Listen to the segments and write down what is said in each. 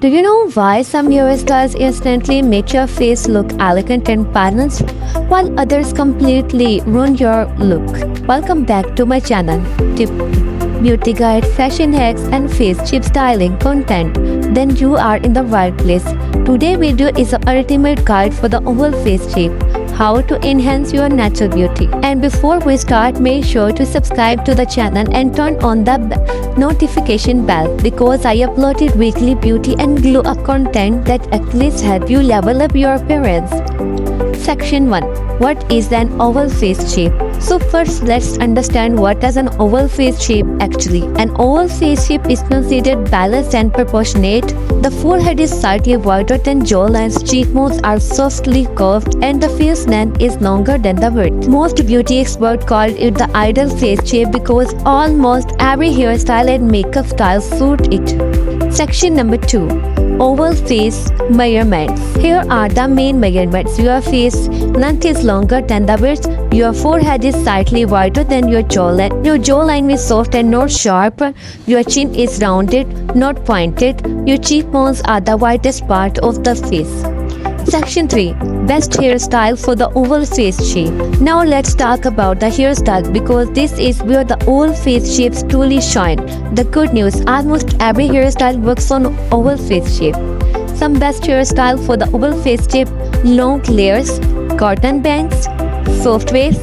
Do you know why some hairstyles instantly make your face look elegant and balanced, while others completely ruin your look? Welcome back to my channel. Tip, beauty guide, fashion hacks, and face chip styling content. Then you are in the right place. Today video is the ultimate guide for the oval face shape. How to enhance your natural beauty. And before we start, make sure to subscribe to the channel and turn on the notification bell because I uploaded weekly beauty and glow up content that at least help you level up your appearance. Section 1. What is an oval face shape? So first let's understand what is an oval face shape actually. An oval face shape is considered balanced and proportionate. The forehead is slightly wider than jawlines, cheekbones are softly curved, and the face length is longer than the width. Most beauty experts call it the ideal face shape because almost every hairstyle and makeup style suit it. Section number 2. Oval face measurements. Here are the main measurements. Your face length is longer than the width. Your forehead is slightly wider than your jawline. Your jawline is soft and not sharp. Your chin is rounded, not pointed. Your cheekbones are the widest part of the face. Section 3. Best hairstyle for the oval face shape. Now let's talk about the hairstyle because this is where the oval face shapes truly shine. The good news, almost every hairstyle works on oval face shape. Some best hairstyle for the oval face shape: long layers, cotton bangs, soft waves,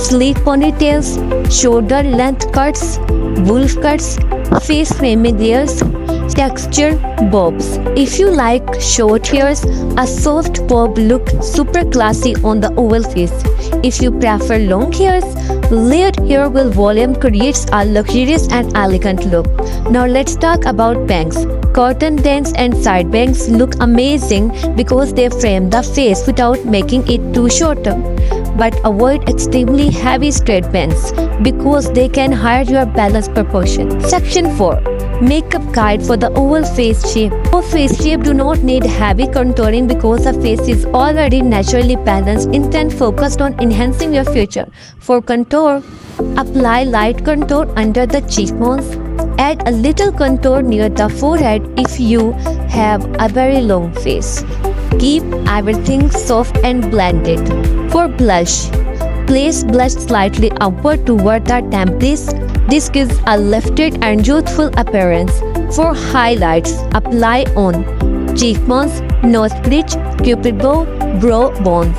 sleek ponytails, shoulder length cuts, wolf cuts, face framing layers, texture bobs. If you like short hairs, a soft bob look super classy on the oval face. If you prefer long hairs, layered hair with volume creates a luxurious and elegant look. Now let's talk about bangs. Cotton bangs and side bangs look amazing because they frame the face without making it too short. But avoid extremely heavy straight bangs because they can hide your balanced proportion. Section 4. Makeup guide for the oval face shape. Oval face shape do not need heavy contouring because the face is already naturally balanced. Instead, focused on enhancing your feature. For contour, apply light contour under the cheekbones. Add a little contour near the forehead if you have a very long face. Keep everything soft and blended. For blush, place blush slightly upward toward the temples. This gives a lifted and youthful appearance. For highlights, apply on cheekbones, nose bridge, cupid bow, brow bones.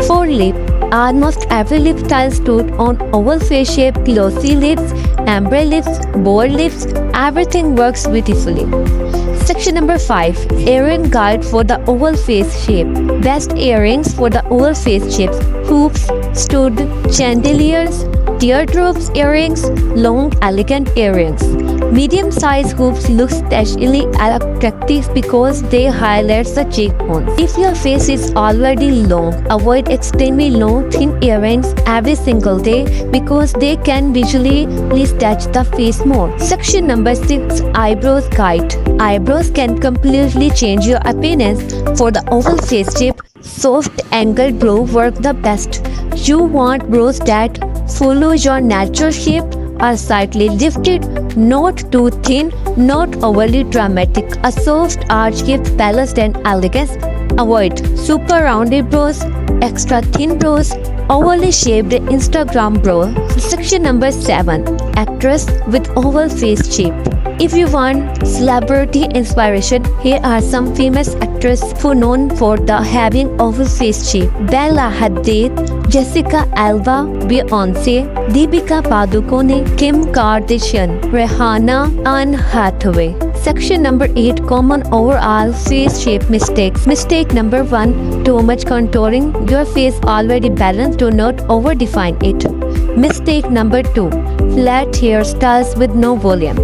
For lip, almost every lip style suits on oval face shape. Glossy lips, amber lips, bold lips, everything works beautifully. Section number 5. Earring guide for the oval face shape. Best earrings for the oval face shapes: hoops, stud, chandeliers, teardrops earrings, long elegant earrings. Medium-sized hoops look especially attractive because they highlight the cheekbones. If your face is already long, avoid extremely long thin earrings every single day because they can visually stretch the face more. Section number 6. Eyebrows guide. Eyebrows can completely change your appearance. For the oval face shape, soft angled brow work the best. You want brows that follow your natural shape, are slightly lifted, not too thin, not overly dramatic. A soft arch gives balance and elegance. Avoid super rounded brows, extra thin brows, overly shaped Instagram brow. Section number 7. Actress with oval face shape. If you want celebrity inspiration, here are some famous actresses who are known for having oval face shape: Bella Hadid, Jessica Alba, Beyonce, Deepika Padukone, Kim Kardashian, Rihanna, Anne Hathaway. Section number 8. Common overall face shape mistakes. Mistake number 1. Too much contouring. Your face already balanced, do not overdefine it. Mistake number 2. Flat hairstyles with no volume.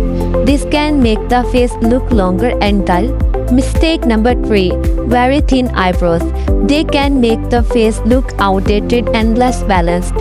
This can make the face look longer and dull. Mistake number 3. Very thin eyebrows. They can make the face look outdated and less balanced.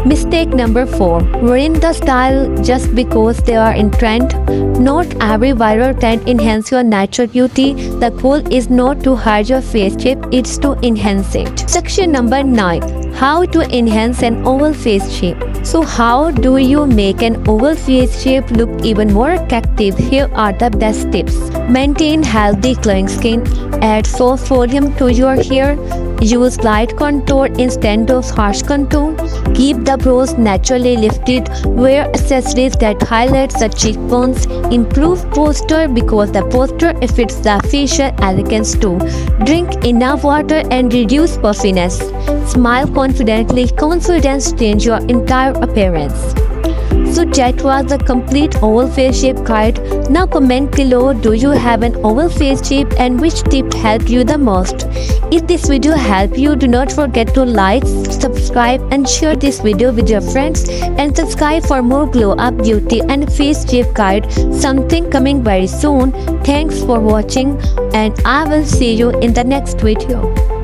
Mistake number 4. Ruin the style just because they are in trend. Not every viral trend enhance your natural beauty. The goal is not to hide your face shape, it's to enhance it. Section number 9. How to enhance an oval face shape. So how do you make an oval face shape look even more attractive? Here are the best tips. Maintain healthy glowing skin. Add soft volume to your hair. Use light contour instead of harsh contour. Keep the brows naturally lifted. Wear accessories that highlight the cheekbones. Improve posture because the posture affects the facial elegance too. Drink enough water and reduce puffiness. Smile confidently. Confidence changes your entire appearance. So that was the complete oval face shape guide. Now comment below, do you have an oval face shape and which tip helped you the most? If this video helped you, do not forget to like, subscribe and share this video with your friends, and subscribe for more glow up beauty and face shape guide, something coming very soon. Thanks for watching and I will see you in the next video.